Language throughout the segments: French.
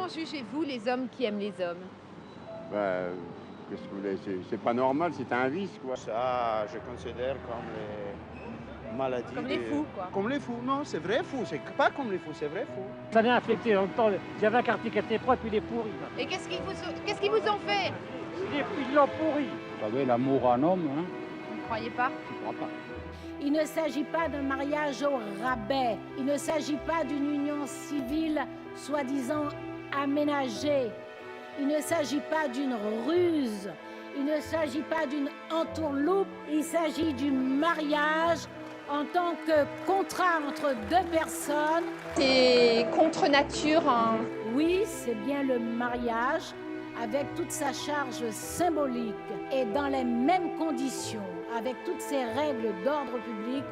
Comment jugez-vous les hommes qui aiment les hommes? Bah, qu'est-ce que vous voulez, c'est pas normal, c'est un vice, quoi. Ça, je considère comme les maladies. Comme les fous, quoi. Comme les fous, non, c'est vrai fou, c'est pas comme les fous, c'est vrai fou. Ça vient affecter en même temps. J'avais un quartier qui était propre, puis il est pourri. Là. Et qu'est-ce qu'ils vous ont fait? Ils l'ont pourri. Vous savez, l'amour en homme, hein, Vous ne croyez pas? je crois pas. Il ne s'agit pas d'un mariage au rabais. Il ne s'agit pas d'une union civile soi-disant aménagée. Il ne s'agit pas d'une ruse. Il ne s'agit pas d'une entourloupe. Il s'agit du mariage en tant que contrat entre deux personnes. C'est contre nature, hein. Oui, c'est bien le mariage avec toute sa charge symbolique et dans les mêmes conditions, avec toutes ces règles d'ordre public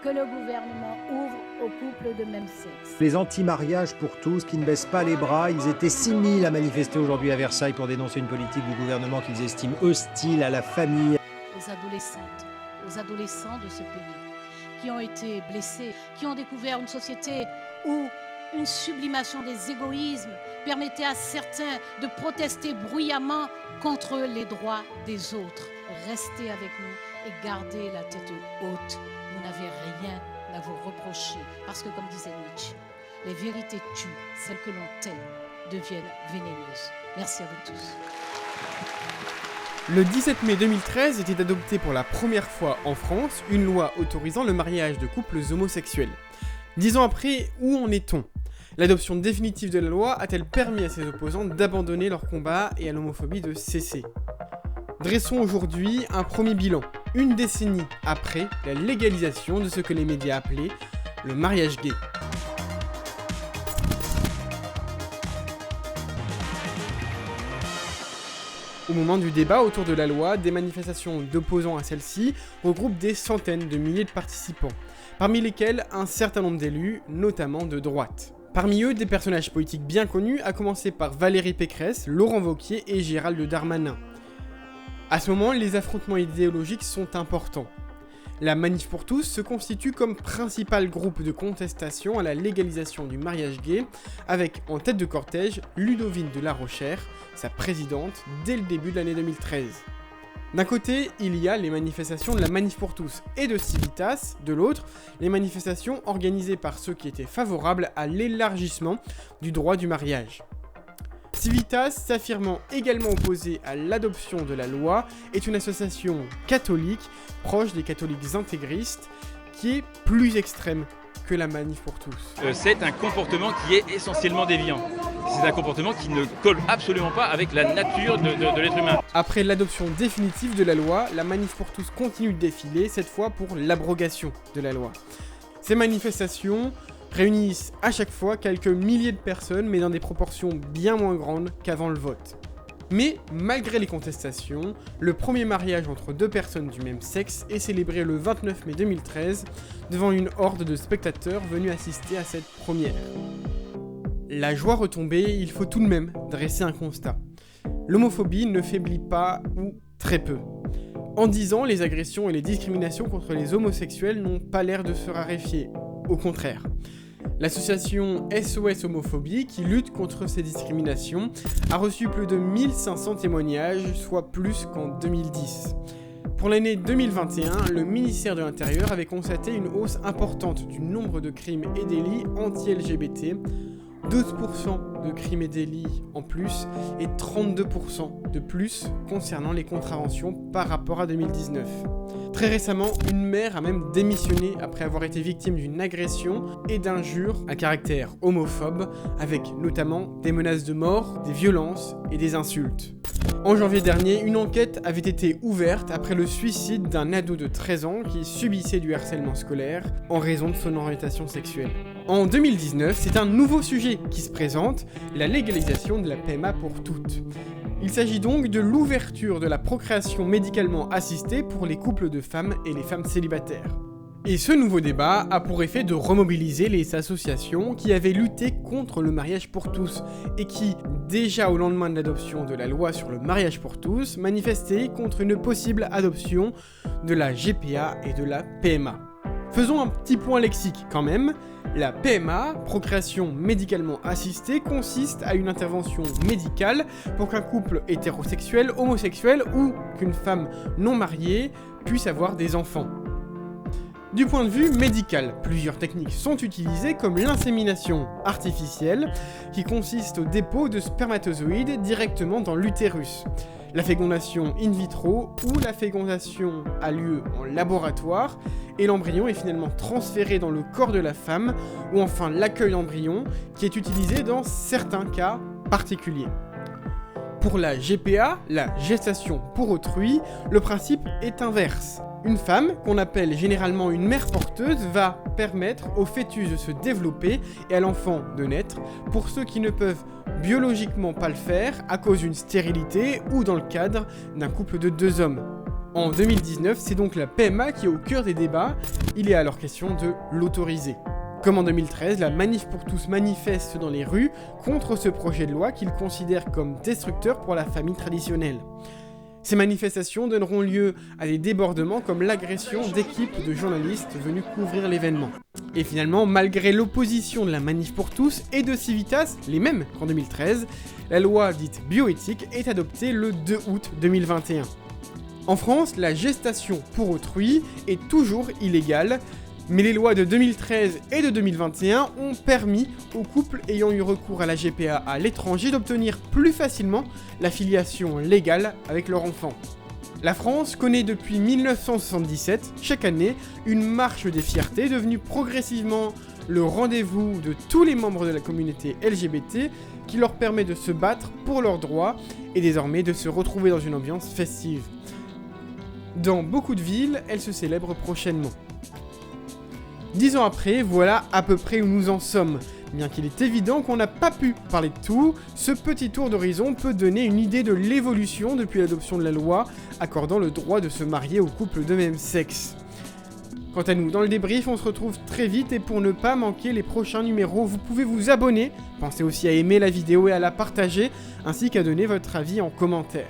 que le gouvernement ouvre aux couples de même sexe. Les anti-mariages pour tous qui ne baissent pas les bras, ils étaient 6 000 à manifester aujourd'hui à Versailles pour dénoncer une politique du gouvernement qu'ils estiment hostile à la famille. Aux adolescentes, aux adolescents de ce pays qui ont été blessés, qui ont découvert une société où une sublimation des égoïsmes permettait à certains de protester bruyamment contre les droits des autres. Restez avec nous et gardez la tête haute. Vous n'avez rien à vous reprocher. Parce que, comme disait Nietzsche, les vérités tuent, celles que l'on tait deviennent vénéneuses. Merci à vous tous. Le 17 mai 2013 était adoptée pour la première fois en France une loi autorisant le mariage de couples homosexuels. 10 ans après, où en est-on ? L'adoption définitive de la loi a-t-elle permis à ses opposants d'abandonner leur combat et à l'homophobie de cesser ? Dressons aujourd'hui un premier bilan, une décennie après la légalisation de ce que les médias appelaient le mariage gay. Au moment du débat autour de la loi, des manifestations d'opposants à celle-ci regroupent des centaines de milliers de participants, parmi lesquels un certain nombre d'élus, notamment de droite. Parmi eux, des personnages politiques bien connus, à commencer par Valérie Pécresse, Laurent Wauquiez et Gérald Darmanin. À ce moment, les affrontements idéologiques sont importants. La Manif pour tous se constitue comme principal groupe de contestation à la légalisation du mariage gay, avec en tête de cortège Ludovine de La Rochère, sa présidente, dès le début de l'année 2013. D'un côté, il y a les manifestations de la Manif pour tous et de Civitas, de l'autre, les manifestations organisées par ceux qui étaient favorables à l'élargissement du droit du mariage. Civitas, s'affirmant également opposée à l'adoption de la loi, est une association catholique proche des catholiques intégristes qui est plus extrême que la Manif pour tous. C'est un comportement qui est essentiellement déviant. C'est un comportement qui ne colle absolument pas avec la nature de l'être humain. Après l'adoption définitive de la loi, la Manif pour tous continue de défiler, cette fois pour l'abrogation de la loi. Ces manifestations réunissent à chaque fois quelques milliers de personnes, mais dans des proportions bien moins grandes qu'avant le vote. Mais malgré les contestations, le premier mariage entre deux personnes du même sexe est célébré le 29 mai 2013 devant une horde de spectateurs venus assister à cette première. La joie retombée, il faut tout de même dresser un constat. L'homophobie ne faiblit pas ou très peu. En 10 ans, les agressions et les discriminations contre les homosexuels n'ont pas l'air de se raréfier. Au contraire. L'association SOS Homophobie, qui lutte contre ces discriminations, a reçu plus de 1500 témoignages, soit plus qu'en 2010. Pour l'année 2021, le ministère de l'Intérieur avait constaté une hausse importante du nombre de crimes et délits anti-LGBT, 12% de crimes et délits en plus et 32% de plus concernant les contraventions par rapport à 2019. Très récemment, une mère a même démissionné après avoir été victime d'une agression et d'injures à caractère homophobe, avec notamment des menaces de mort, des violences et des insultes. En janvier dernier, une enquête avait été ouverte après le suicide d'un ado de 13 ans qui subissait du harcèlement scolaire en raison de son orientation sexuelle. En 2019, c'est un nouveau sujet qui se présente, la légalisation de la PMA pour toutes. Il s'agit donc de l'ouverture de la procréation médicalement assistée pour les couples de femmes et les femmes célibataires. Et ce nouveau débat a pour effet de remobiliser les associations qui avaient lutté contre le mariage pour tous et qui, déjà au lendemain de l'adoption de la loi sur le mariage pour tous, manifestaient contre une possible adoption de la GPA et de la PMA. Faisons un petit point lexique quand même. La PMA, procréation médicalement assistée, consiste à une intervention médicale pour qu'un couple hétérosexuel, homosexuel ou qu'une femme non mariée puisse avoir des enfants. Du point de vue médical, plusieurs techniques sont utilisées comme l'insémination artificielle, qui consiste au dépôt de spermatozoïdes directement dans l'utérus. La fécondation in vitro ou la fécondation a lieu en laboratoire et l'embryon est finalement transféré dans le corps de la femme, ou enfin l'accueil d'embryon qui est utilisé dans certains cas particuliers. Pour la GPA, la gestation pour autrui, le principe est inverse. Une femme, qu'on appelle généralement une mère porteuse, va permettre au fœtus de se développer et à l'enfant de naître, pour ceux qui ne peuvent biologiquement pas le faire à cause d'une stérilité ou dans le cadre d'un couple de 2 hommes. En 2019, c'est donc la PMA qui est au cœur des débats, il est alors question de l'autoriser. Comme en 2013, la Manif pour tous manifeste dans les rues contre ce projet de loi qu'ils considèrent comme destructeur pour la famille traditionnelle. Ces manifestations donneront lieu à des débordements comme l'agression d'équipes de journalistes venus couvrir l'événement. Et finalement, malgré l'opposition de la Manif pour tous et de Civitas, les mêmes qu'en 2013, la loi dite bioéthique est adoptée le 2 août 2021. En France, la gestation pour autrui est toujours illégale, mais les lois de 2013 et de 2021 ont permis aux couples ayant eu recours à la GPA à l'étranger d'obtenir plus facilement la filiation légale avec leur enfant. La France connaît depuis 1977, chaque année, une marche des fiertés devenue progressivement le rendez-vous de tous les membres de la communauté LGBT qui leur permet de se battre pour leurs droits et désormais de se retrouver dans une ambiance festive. Dans beaucoup de villes, elle se célèbre prochainement. 10 ans après, voilà à peu près où nous en sommes. Bien qu'il est évident qu'on n'a pas pu parler de tout, ce petit tour d'horizon peut donner une idée de l'évolution depuis l'adoption de la loi accordant le droit de se marier aux couples de même sexe. Quant à nous, dans le débrief, on se retrouve très vite et pour ne pas manquer les prochains numéros, vous pouvez vous abonner, pensez aussi à aimer la vidéo et à la partager, ainsi qu'à donner votre avis en commentaire.